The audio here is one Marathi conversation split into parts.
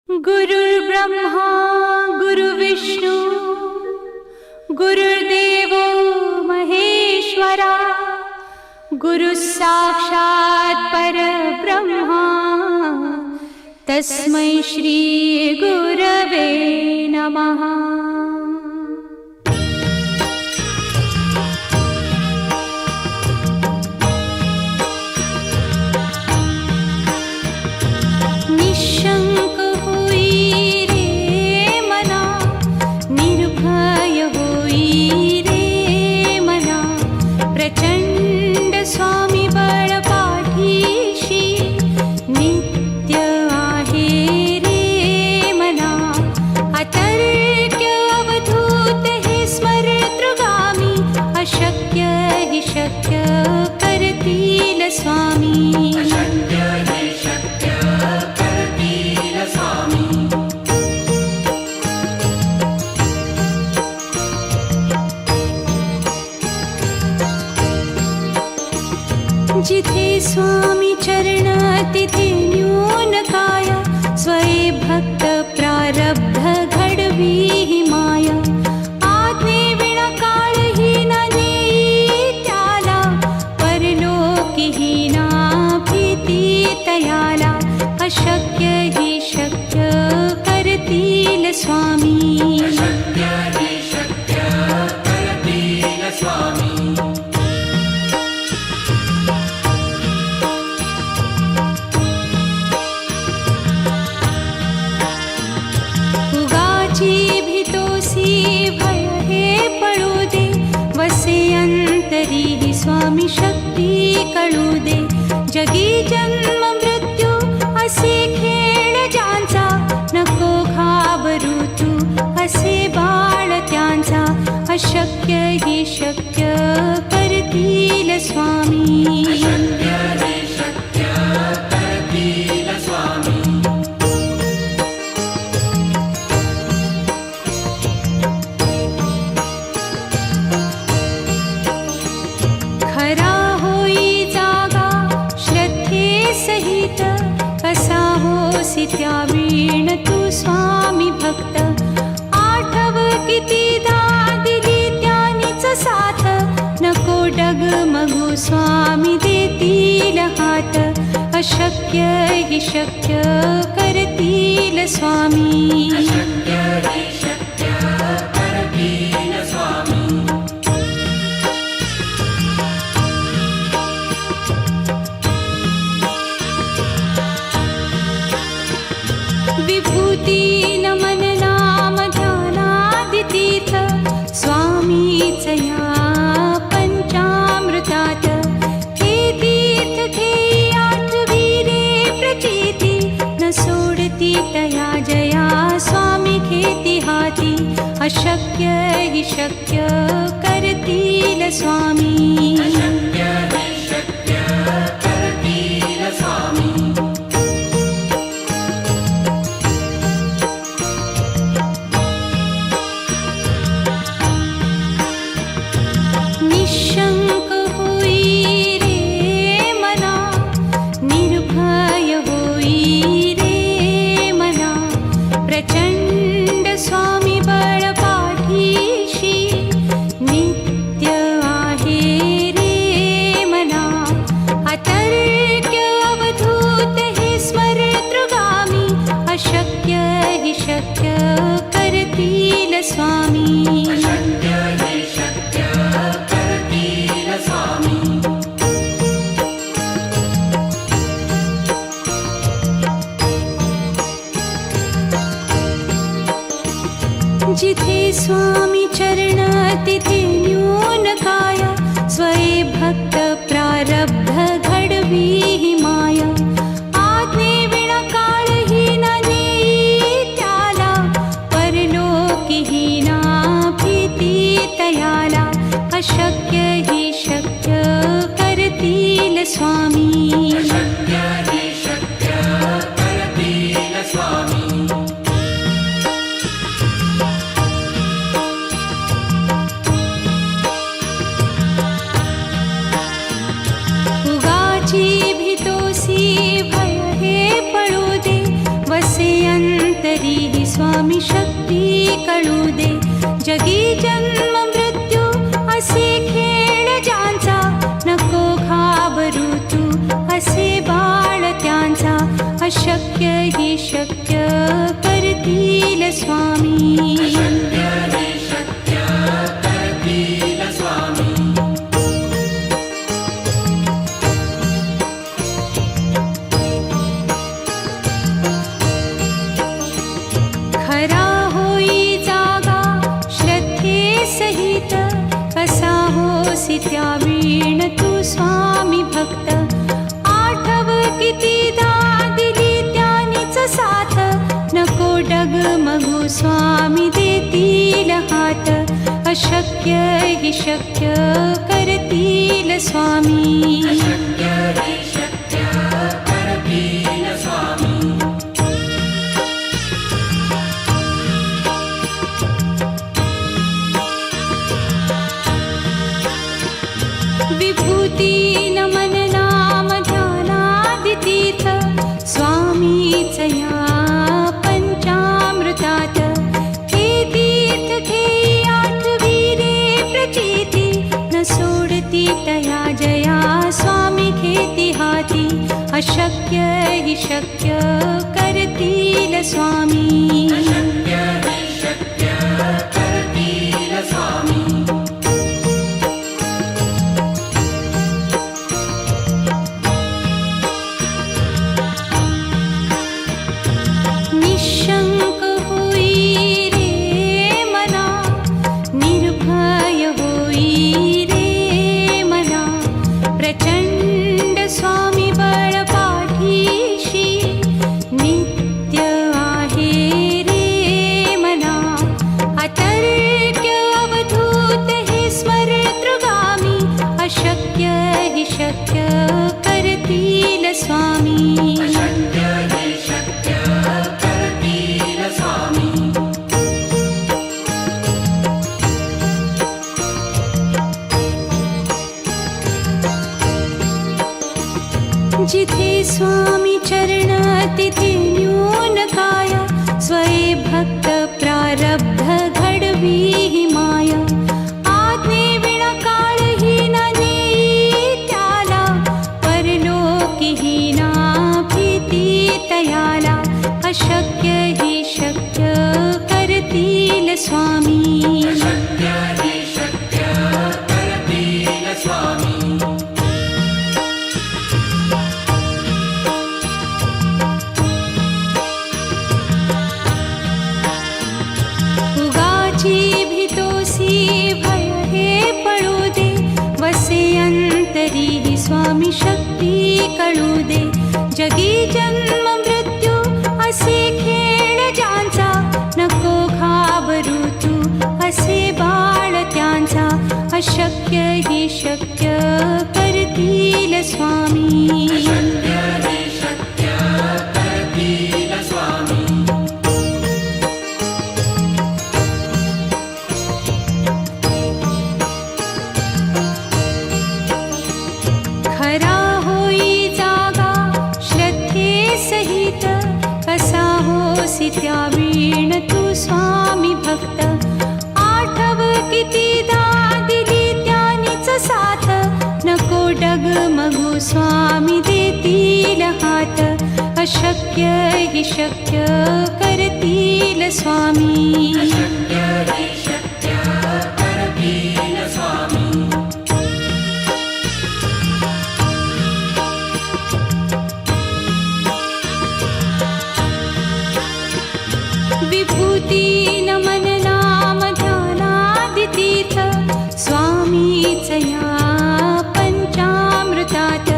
गुरुर्ब्रह्मा गुरुर्विष्णू गुरुर्देवो महेश्वरा गुरुः साक्षात् परब्रह्मा तस्मै श्री गुरवे नमः। निशंक होई रे मना, निर्भय होई रे मना, प्रचंड स्वामी बळ पाठीशी नित्य आहे रे मना। अतर्क्य अवधूत हे स्मरतृगामी, अशक्य हि शक्य करतील स्वामी। जिथे स्वामी चरण तिथे न्यून काय, स्वये भक्त प्रारब्ध घडवी ही माया। आज्ञे विना काळही न नेई त्याला, परलोकी ही ना भीती तयाला। अशक्य ही शक्य करतील स्वामी। अंतरी ही स्वामी शक्ती कळू दे। जगी जन्म मृत्यू असे खेळ ज्यांचा, नको घाबरू तू असे बाळ त्यांचा। अशक्य ही शक्य करतील स्वामी। खरा होई जागा श्रद्धे सहित, कसा होसी त्या वीण तू स्वामी भक्त। आठव कितीदा दिली त्यानीच साथ, नको डगमगू स्वामी देतील हात। अशक्य हि शक्य करतील स्वामी। विभूती नमन नाम ध्यानादितीर्थ, स्वामीच या पंचामृतात। हे तीर्थ घेई आठवी रे प्रचिती, न सोडती तया जया स्वामी घेती हाती। अशक्य हि शक्य करतील स्वामी। निशंक होई रे मना, निर्भय होई रे मना, प्रचंड स्वामी बळ पाठीशी नित्य आहे रे मना। अतर्क्य अवधूत हे स्मरतृगामी, अशक्य हि शक्य करतील स्वामी। जिथे स्वामी चरण तिथे न्यून काय, स्वये भक्त प्रारब्ध घडवी ही माया। आज्ञे विना काळही न नेई त्याला, परलोकी ही ना भीती तयाला। अशक्य ही शक्य करतील स्वामी। उगाची भीतोसी भय हे पळू दे, वसे अंत अंतरी स्वामी शक्ती कळू दे. जगी जन्म मृत्यू असे खेळ ज्यांचा, नको घाबरू तू असे बाळ त्यांचा. अशक्य ही शक्य करतील स्वामी. खरा होई जागा श्रद्धे सहित, कसा होसी त्या वीण तू स्वामी भक्त. आठव कितीदा दिली त्यानीच साथ, नको डगमगू स्वामी देतील हात. अशक्य ही शक्य करतील स्वामी. विभूती नमन नाम ध्यानादितीर्थ, स्वामीच या पंचामृतात. हे तीर्थ घेई आठवी रे प्रचिती, न सोडती तया जया स्वामी घेती हाती. अशक्य ही शक्य करतील स्वामी. निशंक होई रे मना, निर्भय होई रे मना. प्रचंड स्वामी बळ पाठीशी, नित्य आहे रे मना. अतर्क्य अवधूत हे स्मरतृगामी, अशक्य हि शक्य करतील स्वामी. जिथे स्वामी चरण तिथे न्यून काया, स्वये भक्त प्रारब्ध घडवी ही माया. आज्ञे विना काळही न नेई त्याला, परलोकी ही ना भीती तयाला. अशक्य ही शक्य करतील स्वामी. भय हे पळू दे, वसे अंतरी स्वामी शक्ती कळू दे. जगी जन्म मृत्यू असे खेळ ज्यांचा, नको घाबरू तू असे बाळ त्यांचा. अशक्य ही शक्य करतील स्वामी. खरा होई जागा श्रद्धे सहित, कसा होसी त्या वीण तू स्वामी भक्त. आठव कितीदा दिली त्यानीच साथ, नको डगमगू स्वामी देतील हात. अशक्य हि शक्य करतील स्वामी. विभूती नमन नाम ध्यानादितीर्थ, स्वामीच या पंचामृतात.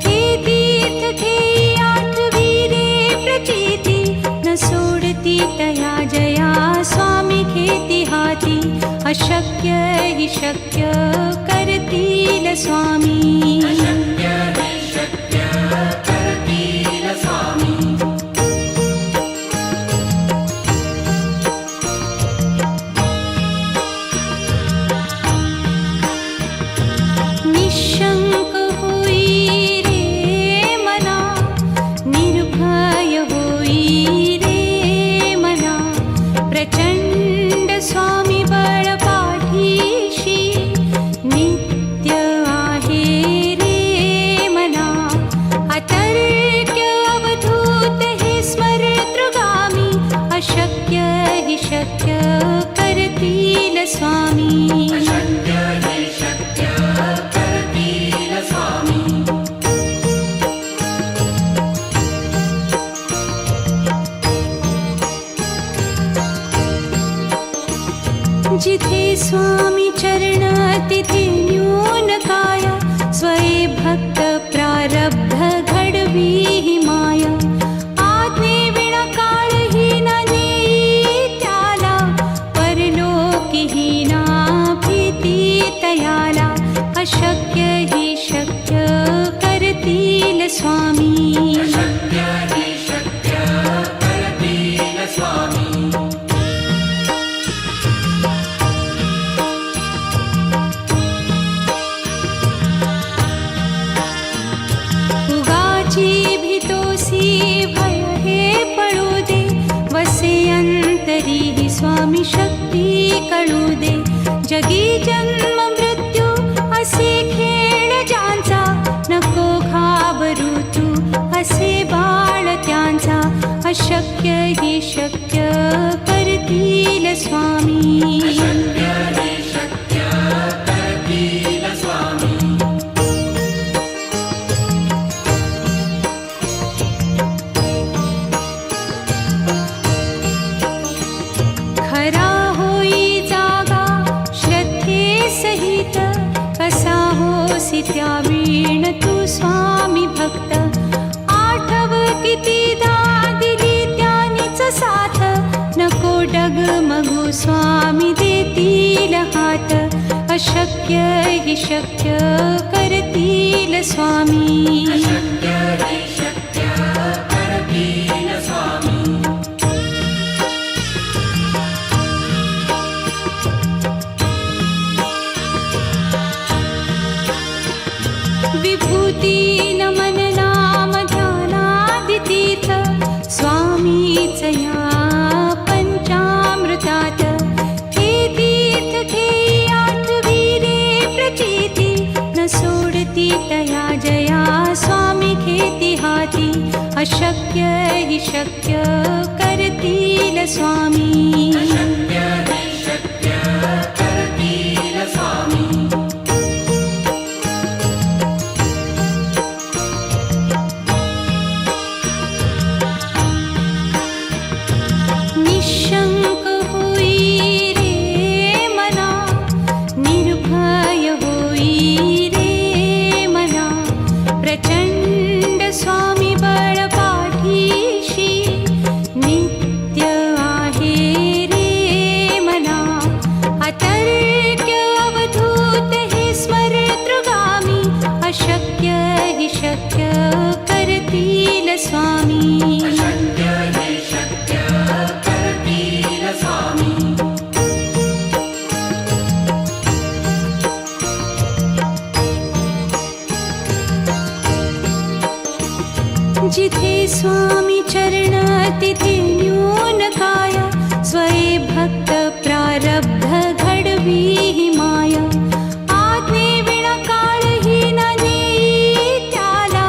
हे तीर्थ घेई आठवी रे प्रचिती, न सोडती तया जया स्वामी घेती हाती. अशक्य हि शक्य करतील स्वामी. निशंक होई रे मना, निर्भय होई रे अशक्य हि शक्य करतील स्वामी. अशक्य हि शक्य करतील स्वामी. जिथे स्वामी चरण तिथे न्यून काय. स्वये भक्त प्रारब्ध घडवी हि माया. आज्ञे विना काळही न नेई त्याला. परलोकीही ना भीती तयाला. अशक्य हि शक्य करतील स्वामी. अशक्य हि शक्य करतील स्वामी. भय हे पळू दे. वसे अंतरी हि स्वामी शक्ती कळू दे. जगी जन्म मृत्यू असे खेळ ज्यांचा. नको घाबरू तू असे बाळ त्यांचा. अशक्य हि शक्य करतील स्वामी. अशक्य हि शक्य करतील स्वामी. खरा होई जागा श्रद्धे सहित. कसा होसी त्या वीण तू स्वामी भक्त. आठव कितीदा दिली त्यानीच साथ. नको डगमगू स्वामी देतील हात. अशक्य हि शक्य करतील स्वामी. अशक्य हि शक्य करतील स्वामी. विभूती नमन नाम ध्यानादि तीर्थ. स्वामीच या पंचामृतात. हे तीर्थ घेई आठवी रे प्रचिती. न सोडती तया जया स्वामी घेती हाती. अशक्य हि शक्य करतील स्वामी. अशक्य हि शक्य करतील स्वामी. निशंक होई रे मना. निर्भय होई रे मना. प्रचंड स्वामी बळ पाठीशी. नित्य आहे रे मना. अतर्क्य अवधूत हे स्मरतृगामी. अशक्य हि शक्य करतील स्वामी. अशक्य हि शक्य करतील स्वामी. जिथे स्वामी चरण तिथे न्यून काय. स्वये भक्त प्रारब्ध घडवी हि माया. आज्ञे विना काळही न नेई त्याला.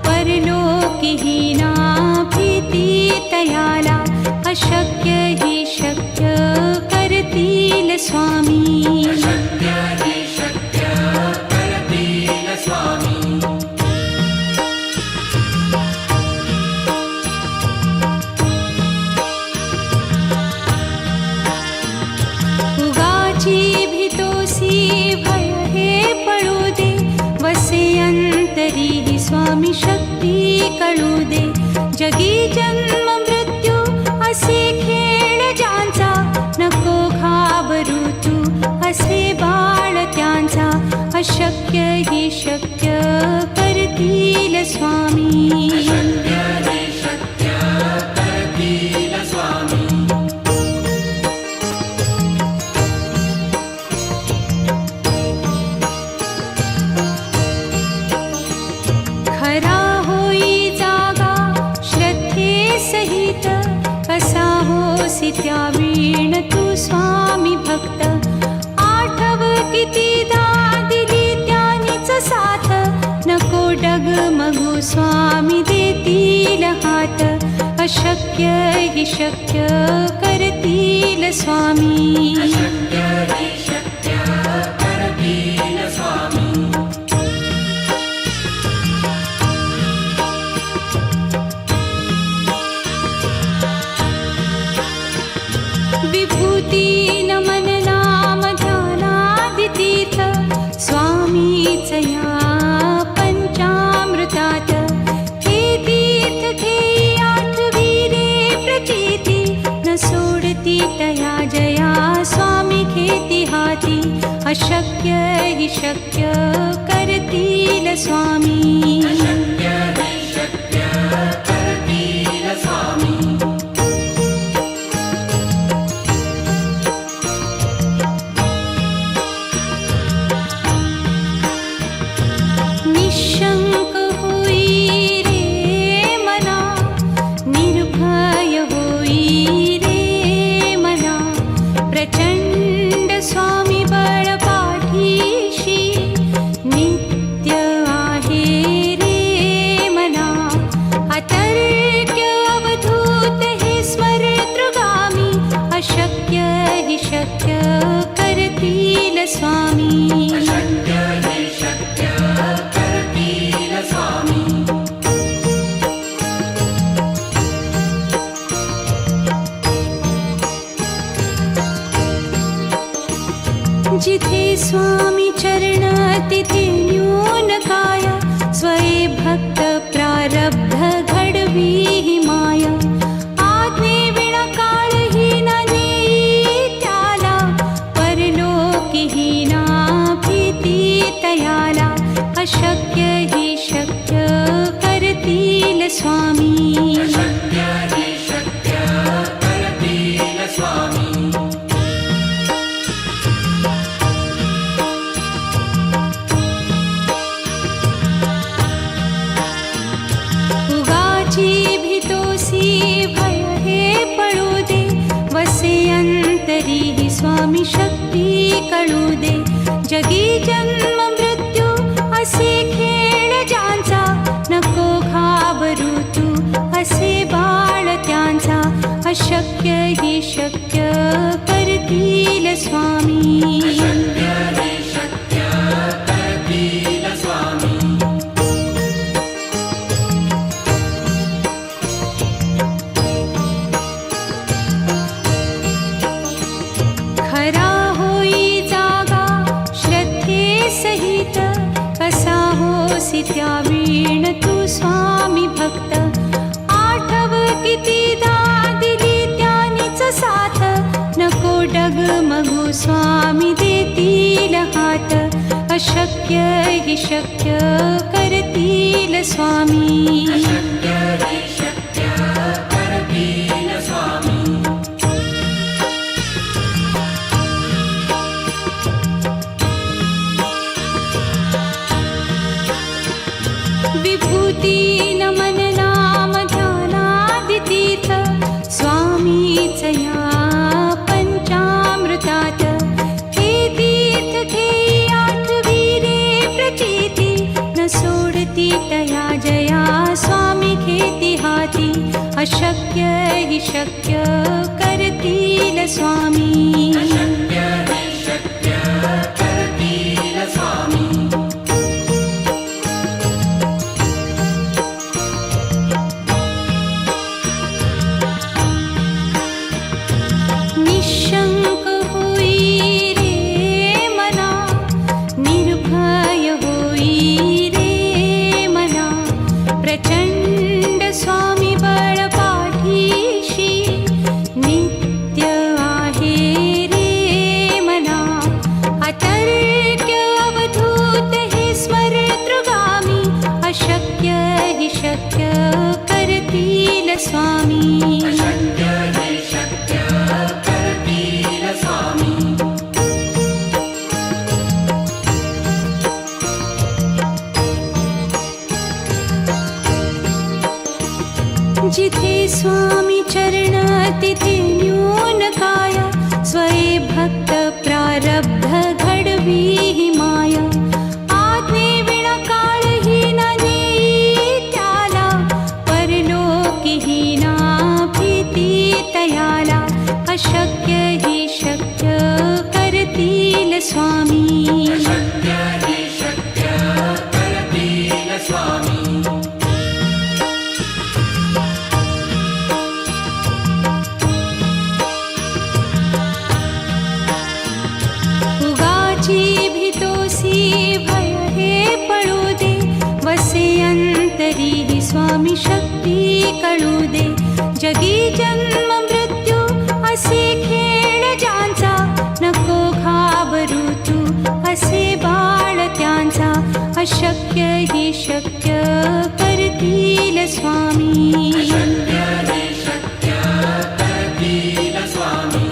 परलोकीही ना भीती तयाला. अशक्य हि शक्य करतील स्वामी. अशक्य हि शक्य करतील स्वामी. उगाची भीतोसी भय हे पळू दे. वसे अंतरी हि स्वामी शक्ती कळू दे. जगी जन्म मृत्यू असे खेळ ज्यांचा. नको घाबरू तू असे बाळ त्यांचा. अशक्य हि शक्य करतील स्वामी. अशक्य हि शक्य करतील स्वामी. खरा होई जागा श्रद्धे सहित. कसा होसी त्या वीण तू स्वामी भक्त. आठव कितीदा दिली त्यानीच साथ. नको डगमगू स्वामी देतील हात. अशक्य अशक्य हि शक्य करतील स्वामी. अशक्य हि शक्य करतील स्वामी. विभूती नमन नाम ध्यानादितीर्थ स्वामीच या पंचामृतात. हे तीर्थ घेई आठविरे प्रचिती न सोडती तया जया स्वामी घेती हाती. अशक्य हि शक्य करतील स्वामी. अशक्य हि शक्य करतील स्वामी. निशंक होई रे मना, निर्भय होई रे मना. प्रचंड स्वामी बळ पाठीशी नित्य आहे रे मना. अतर्क्य अवधूत हे स्मरतृगामी. अशक्य हि शक्य करतील स्वामी. अशक्य हि शक्य करतील स्वामी. जिथे स्वामी चरण तिथे न्यून काय. स्वये भक्त प्रारब्ध घडवी ही माया. आज्ञे विना काळही न नेई त्याला. परलोकीही ना भीती तयाला. अशक्य हि शक्य करतील स्वामी. अशक्य हि शक्य करतील स्वामी. उगाची भीतोसी भय हे पळू दे. वसे अंतरी ही स्वामी शक्ती कळू दे. जगी जन्म मृत्यू असे खेळ ज्यांचा. नको घाबरू तू असे बाळ त्यांचा. अशक्य हि शक्य करतील स्वामी. अशक्य हि शक्य करतील स्वामी. खरा होई जागा श्रद्धे सहित. कसा होसी त्या वीण तू स्वामी भक्त. आठव कितीदा दिली त्यानीच साथ. नको डगमगू स्वामी देतील हात. अशक्य हि शक्य करतील स्वामी. अशक्य हि शक्य करतील स्वामी. विभूती नमन नाम ध्यानादितीर्थ स्वामीच या पंचामृतात. हे तीर्थ घेई आठविरे प्रचिती न सोडती तया जया स्वामी घेती हाती. अशक्य हि शक्य करतील स्वामी. अशक्य हि शक्य करतील स्वामी. निशंक होई रे मना, निर्भय होई रे मना. प्रचंड स्वामी बळ पाठीशी नित्य आहे रे मना. अतर्क्य अवधूत हे स्मरतृगामी. अशक्य हि शक्य करतील स्वामी. अशक्य हि शक्य करतील स्वामी. जिथे स्वामी चरण तिथे न्यून काय. स्वये भक्त प्रारब्ध घडवी ही माया. आज्ञे विना काळही न नेई त्याला. परलोकीही ना भी स्वामी शक्य हि शक्य करतील स्वामी उगाची भीतोसी भय हे पळू दे वसे अंतरी ही स्वामी शक्ती कळू दे जगी जन्म मृत्यू असे खेळ ज्यांचा नको घाबरू तू असे बाळ त्यांचा अशक्य ही शक्य करतील स्वामी शक्य हि शक्य करतील स्वामी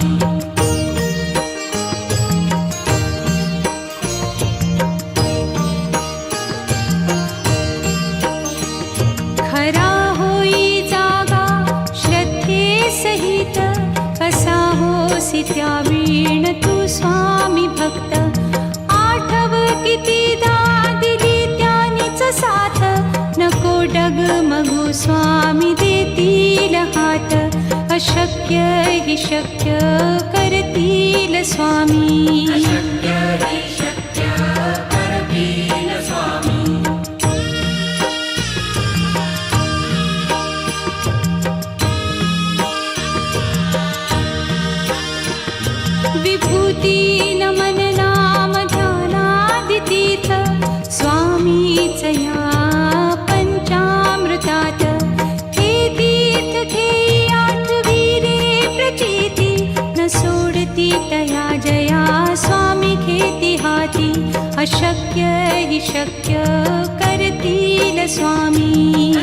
खरा होई जागा श्रद्धे सहित कसा होसी त्या वीण तू स्वामी भक्त आठव कितीदा दिली त्यानीच साथ नको डगमगू स्वामी देतील हात अशक्य हि शक्य करतील स्वामी शक्य हि शक्य करतील स्वामी विभूती नमन नाम ध्यानादितीर्थ स्वामीच या पंचामृतात हे तीर्थ घेई आठवी रे प्रचिती न सोडती तया जया स्वामी घेती हाती अशक्य हि शक्य करतील स्वामी